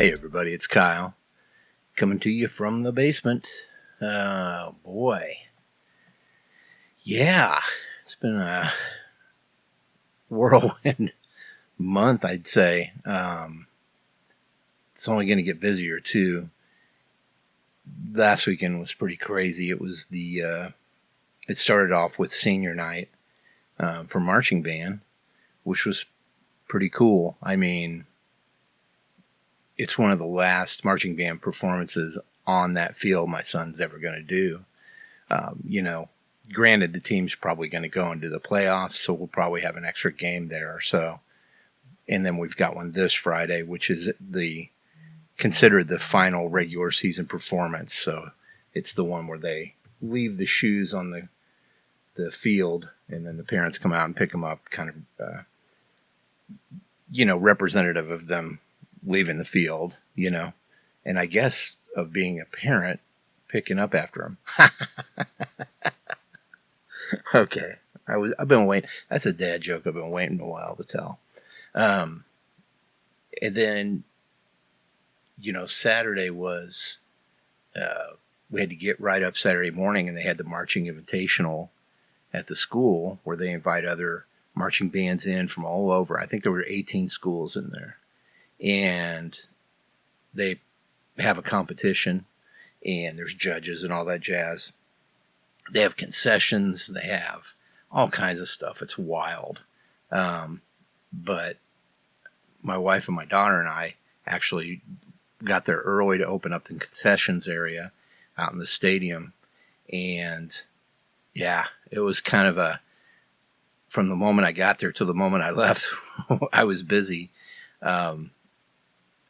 Hey everybody, it's Kyle coming to you from the basement. Boy. Yeah, it's been a whirlwind month, I'd say. It's only going to get busier too. Last weekend was pretty crazy. It started off with senior night for marching band, which was pretty cool. I mean, it's one of the last marching band performances on that field my son's ever going to do. Granted, the team's probably going to go into the playoffs, so we'll probably have an extra game there or so. And then we've got one this Friday, which is considered the final regular season performance. So it's the one where they leave the shoes on the field, and then the parents come out and pick them up, kind of, representative of them leaving the field, and I guess of being a parent picking up after them. Okay, I've been waiting. That's a dad joke I've been waiting a while to tell. And then, Saturday was we had to get right up Saturday morning, and they had the marching invitational at the school where they invite other marching bands in from all over. I think there were 18 schools in there, and they have a competition, and there's judges and all that jazz. They have concessions. They have all kinds of stuff. It's wild. But my wife and my daughter and I actually got there early to open up the concessions area out in the stadium. And yeah, it was kind of from the moment I got there to the moment I left, I was busy.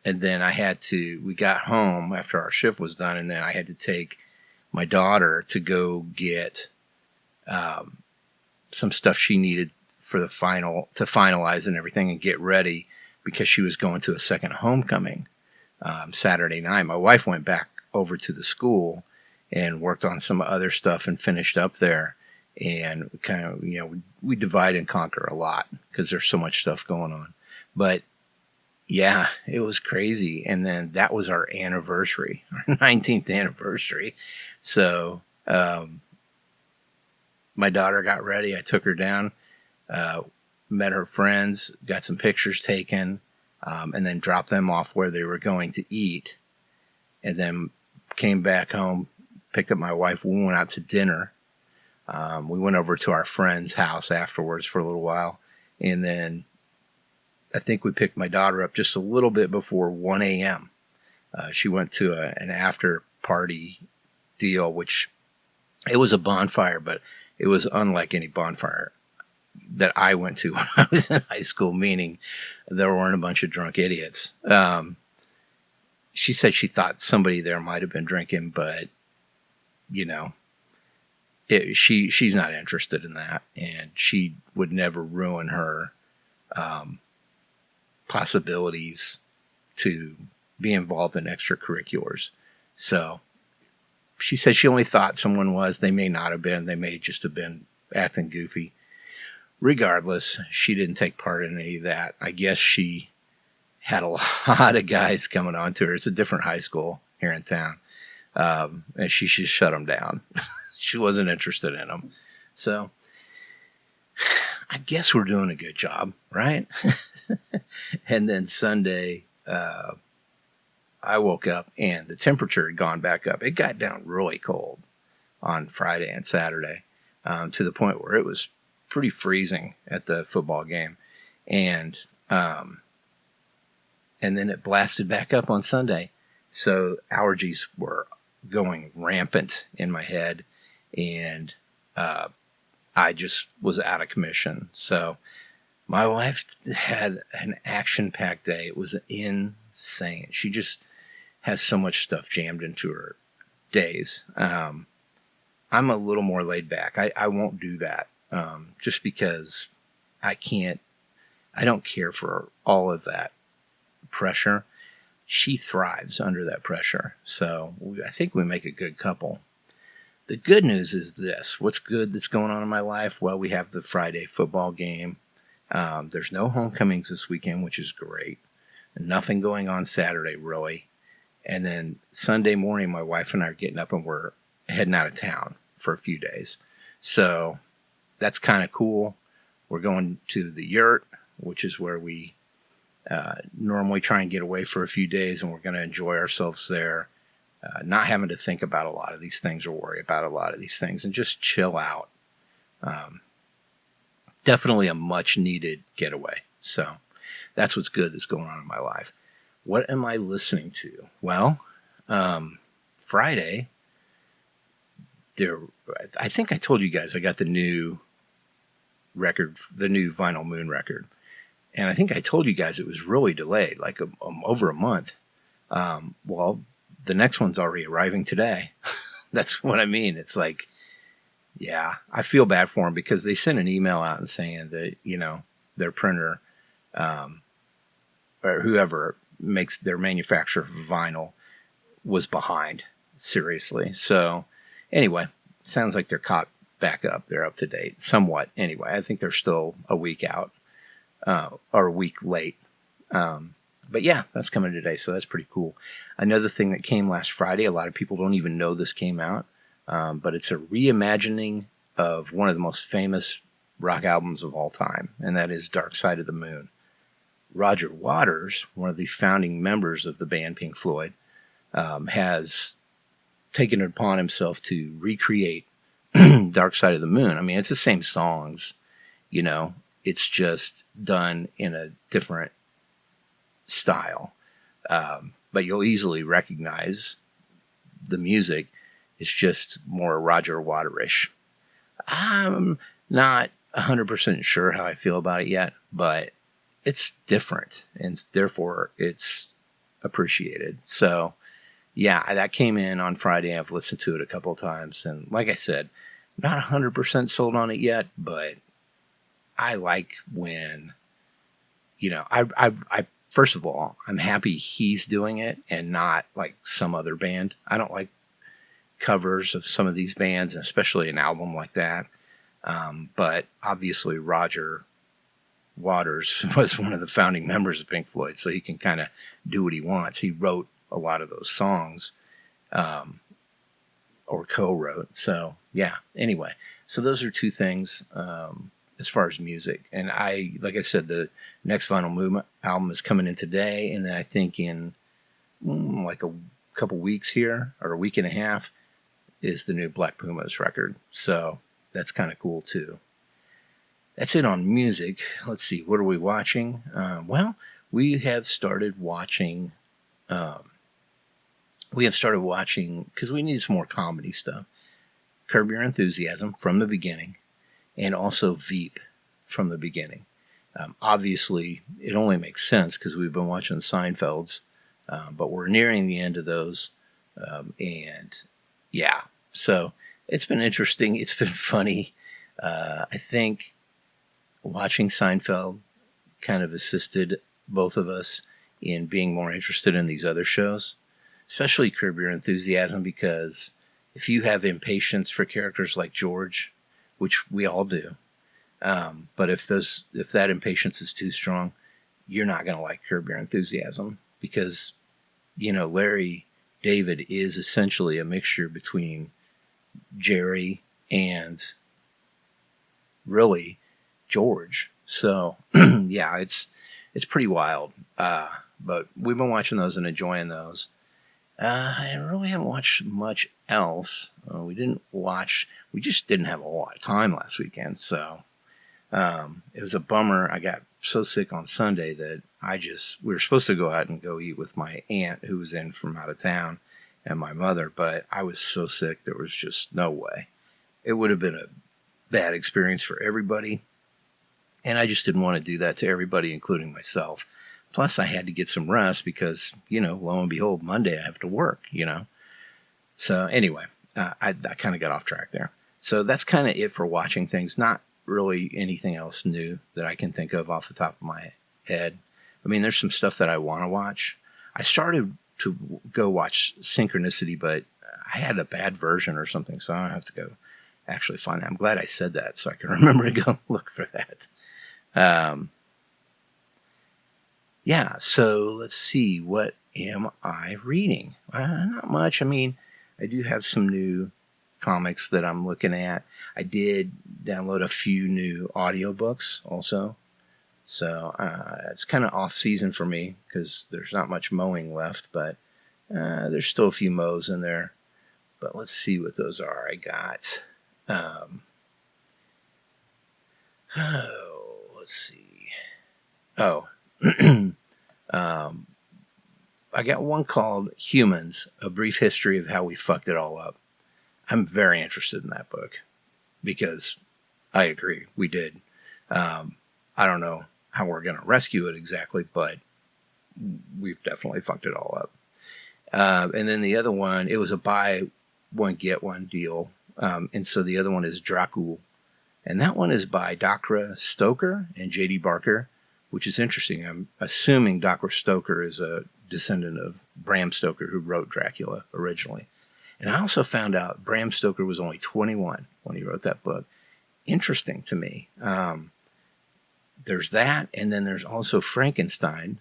And then we got home after our shift was done, and then I had to take my daughter to go get some stuff she needed for to finalize and everything and get ready, because she was going to a second homecoming Saturday night. My wife went back over to the school and worked on some other stuff and finished up there. And kind of, we divide and conquer a lot because there's so much stuff going on. But yeah, it was crazy. And then that was our anniversary, our 19th anniversary. So my daughter got ready. I took her down, met her friends, got some pictures taken, and then dropped them off where they were going to eat. And then came back home, picked up my wife. We went out to dinner. We went over to our friend's house afterwards for a little while. And then I think we picked my daughter up just a little bit before 1 a.m. She went to an after party deal, which it was a bonfire, but it was unlike any bonfire that I went to when I was in high school, meaning there weren't a bunch of drunk idiots. She said she thought somebody there might have been drinking, but, she's not interested in that, and she would never ruin her possibilities to be involved in extracurriculars. So she said she only thought someone was. They may not have been. They may just have been acting goofy. Regardless, she didn't take part in any of that. I guess she had a lot of guys coming on to her. It's a different high school here in town. And she just shut them down. She wasn't interested in them. So I guess we're doing a good job, right? And then Sunday, I woke up and the temperature had gone back up. It got down really cold on Friday and Saturday, to the point where it was pretty freezing at the football game. And then it blasted back up on Sunday. So allergies were going rampant in my head, and I just was out of commission. So my wife had an action-packed day. It was insane. She just has so much stuff jammed into her days. I'm a little more laid back. I won't do that, just because I don't care for all of that pressure. She thrives under that pressure. So I think we make a good couple. The good news is this. What's good that's going on in my life? Well, we have the Friday football game. There's no homecomings this weekend, which is great. Nothing going on Saturday, really. And then Sunday morning, my wife and I are getting up and we're heading out of town for a few days. So that's kind of cool. We're going to the yurt, which is where we normally try and get away for a few days, and we're going to enjoy ourselves there, not having to think about a lot of these things or worry about a lot of these things, and just chill out. Definitely a much needed getaway. So that's what's good that's going on in my life. What am I listening to? Well, Friday, I think I told you guys I got the new record, the new Vinyl Moon record. And I think I told you guys it was really delayed, like over a month. Well, the next one's already arriving today. That's what I mean. It's like, yeah, I feel bad for them because they sent an email out and saying that, their printer, or whoever makes their manufacturer of vinyl was behind, seriously. So anyway, sounds like they're caught back up. They're up to date somewhat. Anyway, I think they're still a week out. Or a week late. But yeah, that's coming today, so that's pretty cool. Another thing that came last Friday, a lot of people don't even know this came out, but it's a reimagining of one of the most famous rock albums of all time, and that is Dark Side of the Moon. Roger Waters, one of the founding members of the band Pink Floyd, has taken it upon himself to recreate Dark Side of the Moon. I mean, it's the same songs, it's just done in a different style. But you'll easily recognize the music. It's just more Roger Waterish. I'm not 100% sure how I feel about it yet, but it's different, and therefore it's appreciated. So, yeah, that came in on Friday. I've listened to it a couple of times, and like I said, not 100% sold on it yet, but I like when, I first of all, I'm happy he's doing it and not like some other band. I don't like covers of some of these bands, especially an album like that. But obviously Roger Waters was one of the founding members of Pink Floyd, so he can kind of do what he wants. He wrote a lot of those songs, or co-wrote. So yeah, anyway, so those are two things. As far as music, and like I said, the next Vinyl Moon album is coming in today, and then I think in like a couple weeks here, or a week and a half, is the new Black Pumas record. So that's kind of cool too. That's it on music. Let's see, what are we watching? Well, we have started watching because we need some more comedy stuff. Curb Your Enthusiasm from the beginning, and also Veep from the beginning. Obviously, it only makes sense because we've been watching Seinfelds, but we're nearing the end of those. And yeah, so it's been interesting. It's been funny. I think watching Seinfeld kind of assisted both of us in being more interested in these other shows, especially Curb Your Enthusiasm, because if you have impatience for characters like George, which we all do, but if that impatience is too strong, you're not going to like Curb Your Enthusiasm, because Larry David is essentially a mixture between Jerry and really George. So yeah, it's pretty wild. But we've been watching those and enjoying those. I really haven't watched much else. We just didn't have a lot of time last weekend, so it was a bummer. I got so sick on Sunday that we were supposed to go out and go eat with my aunt who was in from out of town and my mother, but I was so sick there was just no way. It would have been a bad experience for everybody, and I just didn't want to do that to everybody, including myself. Plus, I had to get some rest because, lo and behold, Monday I have to work, So anyway, I kind of got off track there. So that's kind of it for watching things. Not really anything else new that I can think of off the top of my head. I mean, there's some stuff that I want to watch. I started to go watch Synchronicity, but I had a bad version or something, so I have to go actually find that. I'm glad I said that so I can remember to go look for that. yeah, so let's see. What am I reading? Not much. I mean, I do have some new comics that I'm looking at. I did download a few new audiobooks also. So it's kind of off season for me because there's not much mowing left, but there's still a few mows in there. But let's see what those are. I got, let's see. Oh, um, I got one called Humans, A Brief History of How We Fucked It All Up. I'm very interested in that book because I agree, we did. I don't know how we're going to rescue it exactly, but we've definitely fucked it all up. And then the other one, it was a buy one, get one deal. And so the other one is Dracul. And that one is by Dr. Stoker and J.D. Barker, which is interesting. I'm assuming Dr. Stoker is a descendant of Bram Stoker, who wrote Dracula originally. And I also found out Bram Stoker was only 21 when he wrote that book. Interesting to me. There's that, and then there's also Frankenstein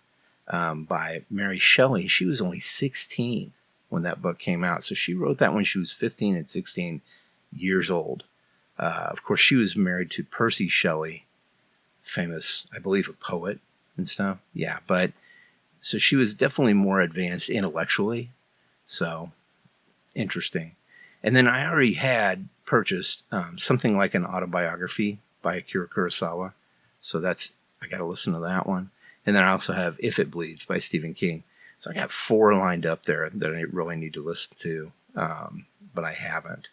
by Mary Shelley. She was only 16 when that book came out. So she wrote that when she was 15 and 16 years old. Of course, she was married to Percy Shelley, famous, I believe, a poet and stuff. Yeah, but so she was definitely more advanced intellectually. So interesting. And then I already had purchased something like an autobiography by Akira Kurosawa. So I got to listen to that one. And then I also have If It Bleeds by Stephen King. So I got 4 lined up there that I really need to listen to, but I haven't.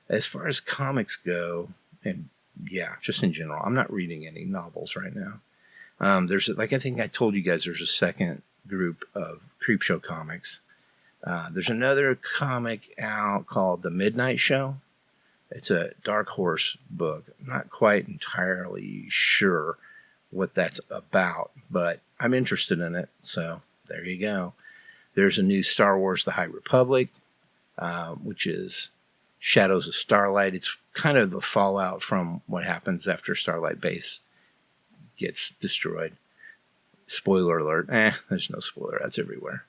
As far as comics go, and yeah, just in general, I'm not reading any novels right now. There's, like I think I told you guys, there's a second group of Creepshow comics. There's another comic out called The Midnight Show. It's a Dark Horse book. I'm not quite entirely sure what that's about, but I'm interested in it. So there you go. There's a new Star Wars The High Republic, which is Shadows of Starlight. It's kind of the fallout from what happens after Starlight Base gets destroyed. Spoiler alert. There's no spoiler. That's everywhere.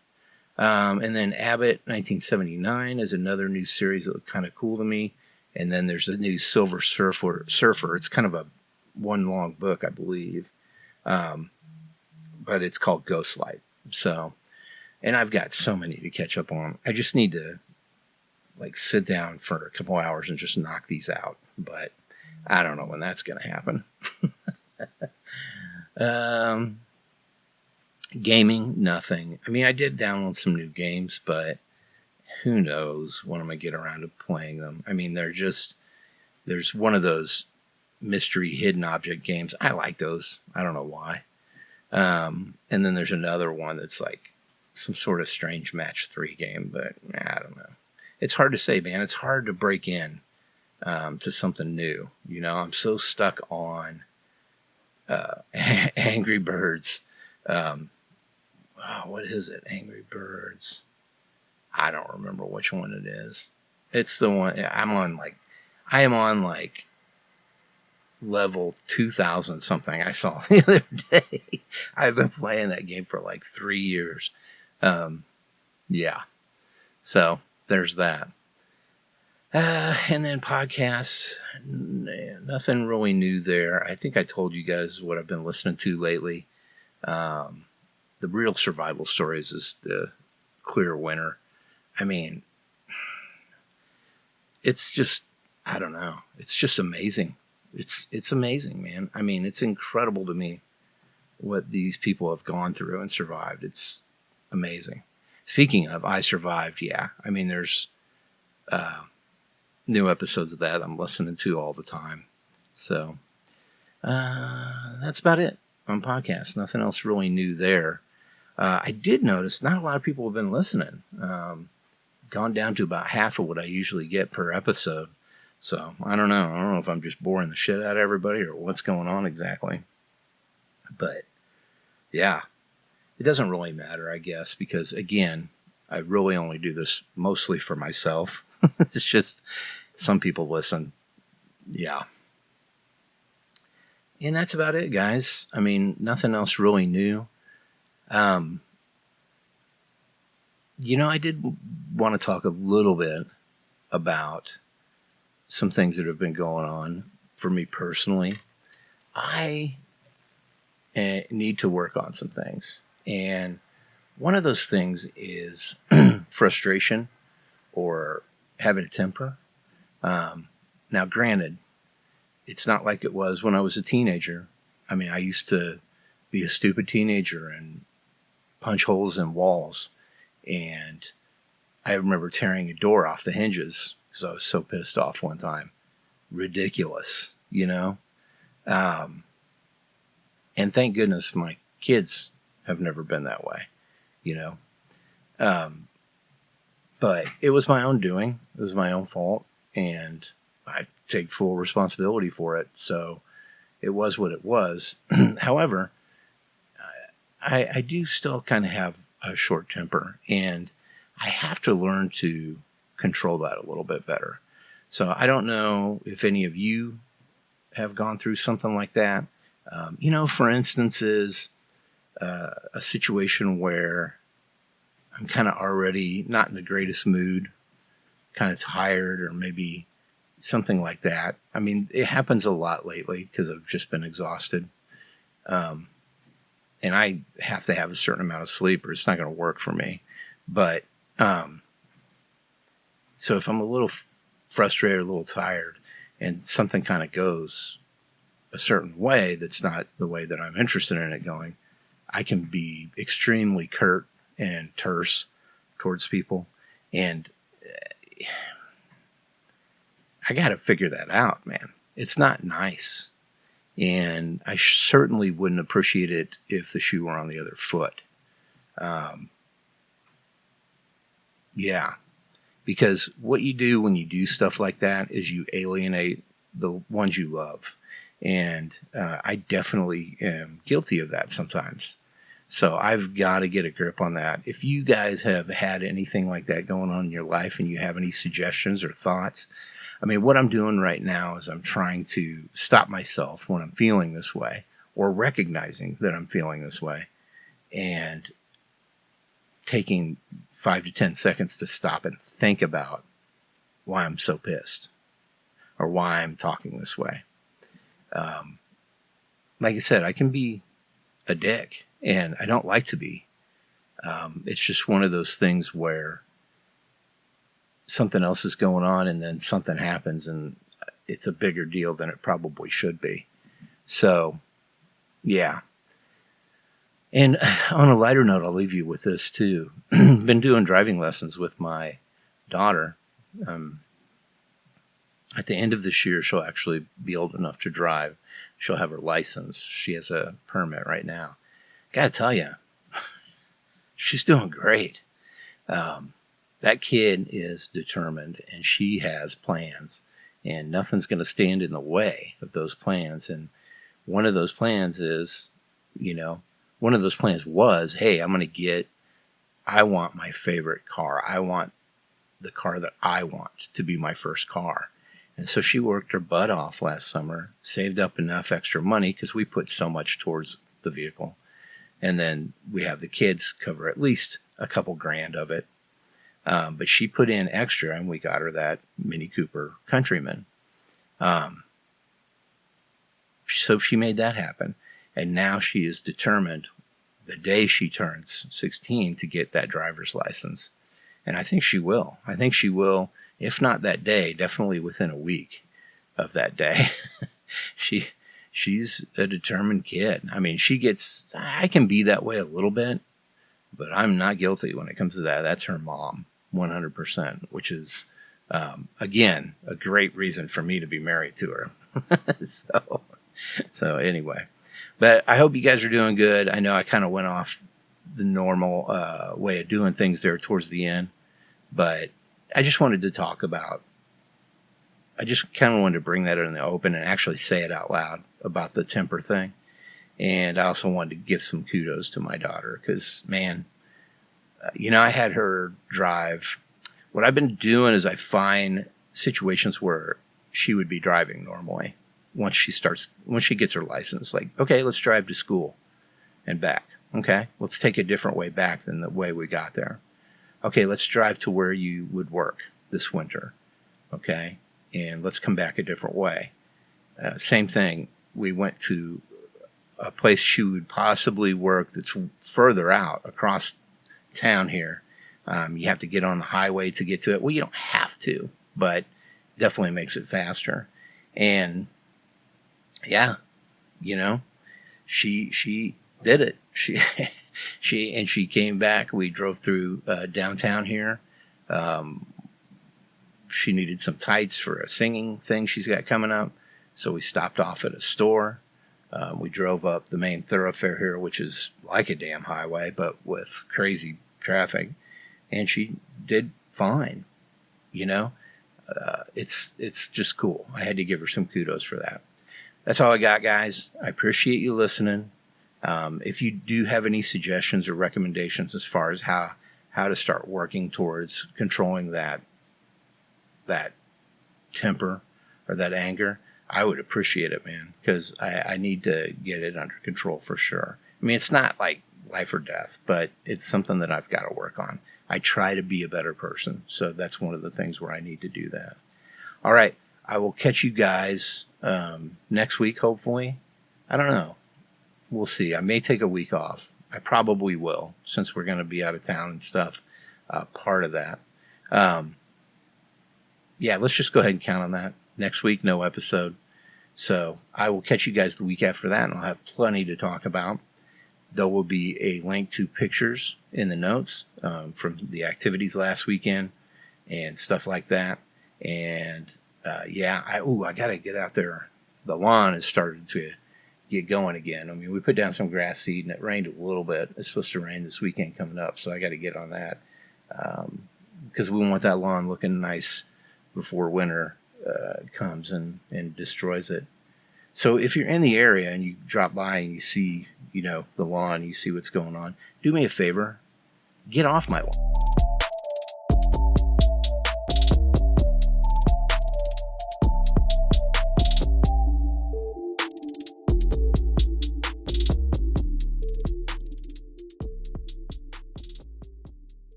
And then Abbott 1979 is another new series that looked kind of cool to me. And then there's a new Silver Surfer. It's kind of a one long book, I believe. But it's called Ghostlight. So, and I've got so many to catch up on. I just need to sit down for a couple hours and just knock these out. But I don't know when that's going to happen. Gaming, nothing. I mean, I did download some new games, but who knows when I'm going to get around to playing them. I mean, there's one of those mystery hidden object games. I like those. I don't know why. And then there's another one that's like some sort of strange match 3 game, but I don't know. It's hard to say, man. It's hard to break in to something new. You know, I'm so stuck on Angry Birds. What is it? Angry Birds. I don't remember which one it is. It's the one I am on level 2000 something I saw the other day. I've been playing that game for 3 years. Yeah. So there's that. And then podcasts, nothing really new there. I think I told you guys what I've been listening to lately. The Real Survival Stories is the clear winner. I mean, it's just, I don't know. It's just amazing. It's amazing, man. I mean, it's incredible to me what these people have gone through and survived. It's amazing. Speaking of, I survived. Yeah. I mean, there's new episodes of that I'm listening to all the time. So that's about it on podcasts. Nothing else really new there. I did notice not a lot of people have been listening. Gone down to about half of what I usually get per episode. So I don't know. I don't know if I'm just boring the shit out of everybody or what's going on exactly. But yeah, it doesn't really matter, I guess, because again, I really only do this mostly for myself. It's just some people listen. Yeah. And that's about it, guys. I mean, nothing else really new. Um, I did want to talk a little bit about some things that have been going on for me personally. I need to work on some things. And one of those things is frustration or having a temper. Now, granted, it's not like it was when I was a teenager. I mean, I used to be a stupid teenager and punch holes in walls. And I remember tearing a door off the hinges because I was so pissed off one time. Ridiculous, you know? Um, and thank goodness my kids have never been that way, you know? Um, but it was my own doing, it was my own fault. And I take full responsibility for it. So it was what it was. However, I do still kind of have a short temper, and I have to learn to control that a little bit better. So I don't know if any of you have gone through something like that. For instance, is a situation where I'm kind of already not in the greatest mood, kind of tired, or maybe something like that. I mean, it happens a lot lately because I've just been exhausted. Um, and I have to have a certain amount of sleep or it's not going to work for me. But so if I'm a little frustrated, a little tired, and something kind of goes a certain way that's not the way that I'm interested in it going, I can be extremely curt and terse towards people. And I got to figure that out, man. It's not nice. And I certainly wouldn't appreciate it if the shoe were on the other foot. Yeah, because what you do when you do stuff like that is you alienate the ones you love. And I definitely am guilty of that sometimes. So I've got to get a grip on that. If you guys have had anything like that going on in your life and you have any suggestions or thoughts, I mean, what I'm doing right now is I'm trying to stop myself when I'm feeling this way or recognizing that I'm feeling this way and taking 5 to 10 seconds to stop and think about why I'm so pissed or why I'm talking this way. Like I said, I can be a dick and I don't like to be. It's just one of those things where something else is going on and then something happens and it's a bigger deal than it probably should be. So, yeah. And on a lighter note, I'll leave you with this too. Been doing driving lessons with my daughter. At the end of this year, she'll actually be old enough to drive. She'll have her license. She has a permit right now. Gotta tell you, she's doing great. That kid is determined and she has plans, and nothing's going to stand in the way of those plans. And one of those plans is, one of those plans was, hey, I want my favorite car. I want the car that I want to be my first car. And so she worked her butt off last summer, saved up enough extra money because we put so much towards the vehicle. And then we have the kids cover at least a couple grand of it. But she put in extra, and we got her that Mini Cooper Countryman. So she made that happen. And now she is determined the day she turns 16 to get that driver's license. And I think she will. I think she will, if not that day, definitely within a week of that day. She's a determined kid. I mean, I can be that way a little bit, but I'm not guilty when it comes to that. That's her mom. 100%, which is, again, a great reason for me to be married to her. So anyway, but I hope you guys are doing good. I know I kind of went off the normal way of doing things there towards the end, but I just wanted to talk about, I just kind of wanted to bring that in the open and actually say it out loud about the temper thing. And I also wanted to give some kudos to my daughter because, man, I had her drive. What I've been doing is I find situations where she would be driving normally once she gets her license. Like, okay, let's drive to school and back. Okay, let's take a different way back than the way we got there. Okay, let's drive to where you would work this winter. Okay, and let's come back a different way. Same thing. We went to a place she would possibly work that's further out across town here. You have to get on the highway to get to it. Well, you don't have to, but definitely makes it faster. And yeah, you know, she did it. She came back. We drove through downtown here. Um, she needed some tights for a singing thing she's got coming up, so we stopped off at a store. We drove up the main thoroughfare here, which is like a damn highway, but with crazy traffic, and she did fine. You know, it's just cool. I had to give her some kudos for that. That's all I got, guys. I appreciate you listening. If you do have any suggestions or recommendations as far as how to start working towards controlling that temper or that anger, I would appreciate it, man, because I need to get it under control for sure. I mean, it's not like life or death, but it's something that I've got to work on. I try to be a better person, so that's one of the things where I need to do that. All right, I will catch you guys next week, hopefully. I don't know. We'll see. I may take a week off. I probably will, since we're going to be out of town and stuff. Part of that. Yeah, let's just go ahead and count on that. Next week, no episode. So I will catch you guys the week after that, and I'll have plenty to talk about. There will be a link to pictures in the notes from the activities last weekend and stuff like that. And yeah, I got to get out there. The lawn has started to get going again. I mean, we put down some grass seed, and it rained a little bit. It's supposed to rain this weekend coming up, so I got to get on that because we want that lawn looking nice before winter comes and destroys it. So if you're in the area and you drop by and you see, the lawn, you see what's going on, do me a favor, get off my lawn.